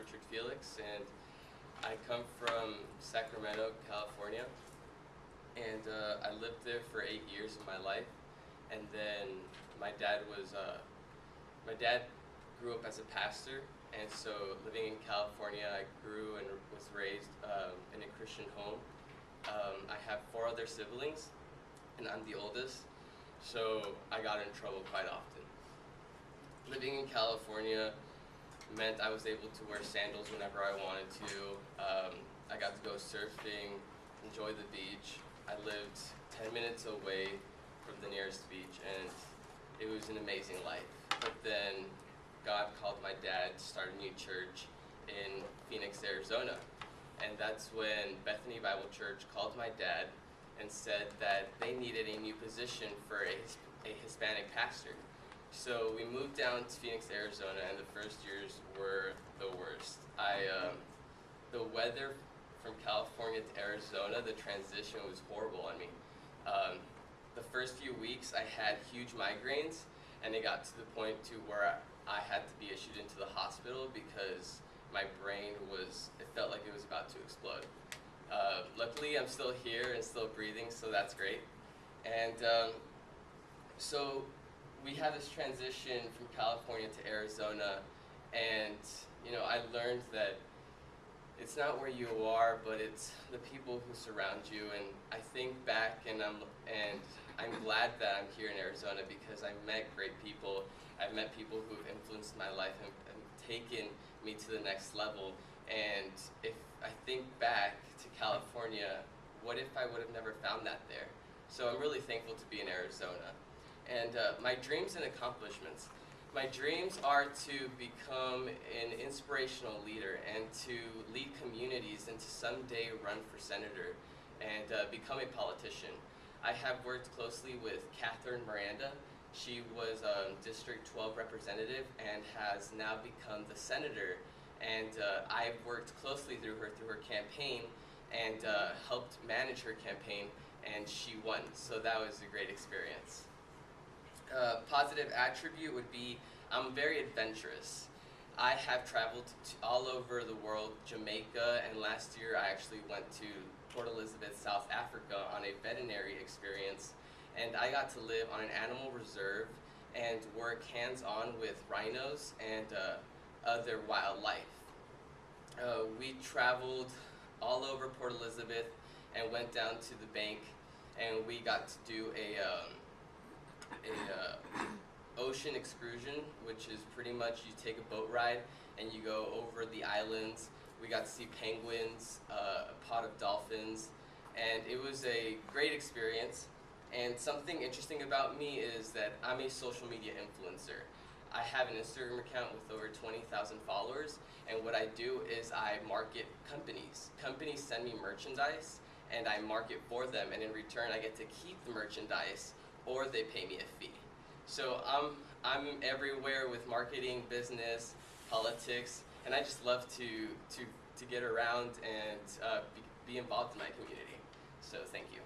Richard Felix, and I come from Sacramento, California, and I lived there for 8 years of my life. And then my dad grew up as a pastor, and so living in California, I grew and was raised in a Christian home. I have 4 other siblings, and I'm the oldest, so I got in trouble quite often. Living in California meant I was able to wear sandals whenever I wanted to. I got to go surfing, enjoy the beach. I lived 10 minutes away from the nearest beach, and it was an amazing life. But then God called my dad to start a new church in Phoenix, Arizona. And that's when Bethany Bible Church called my dad and said that they needed a new position for a Hispanic pastor. So we moved down to Phoenix, Arizona, and the first years were the worst. The weather from California to Arizona, the transition was horrible on me. The first few weeks I had huge migraines, and it got to the point to where I had to be issued into the hospital because my brain it felt like it was about to explode. Luckily I'm still here and still breathing, so that's great. And so we had this transition from California to Arizona, and I learned that it's not where you are, but it's the people who surround you. And I think back, and I'm glad that I'm here in Arizona because I met great people. I've met people who've influenced my life and taken me to the next level. And if I think back to California, what if I would have never found that there? So I'm really thankful to be in Arizona. And my dreams and accomplishments. My dreams are to become an inspirational leader and to lead communities and to someday run for senator and become a politician. I have worked closely with Catherine Miranda. She was a District 12 representative and has now become the senator. And I've worked closely through her campaign and helped manage her campaign, and she won. So that was a great experience. Positive attribute would be I'm very adventurous. I have traveled all over the world, Jamaica, and last year I actually went to Port Elizabeth, South Africa on a veterinary experience, and I got to live on an animal reserve and work hands-on with rhinos and other wildlife. We traveled all over Port Elizabeth and went down to the bank, and we got to do a ocean excursion, which is pretty much you take a boat ride and you go over the islands. We got to see penguins, a pod of dolphins, and it was a great experience. And something interesting about me is that I'm a social media influencer. I have an Instagram account with over 20,000 followers, and what I do is I market companies. Companies send me merchandise and I market for them, and in return I get to keep the merchandise or they pay me a fee. So I'm everywhere with marketing, business, politics, and I just love to get around and be involved in my community. So thank you.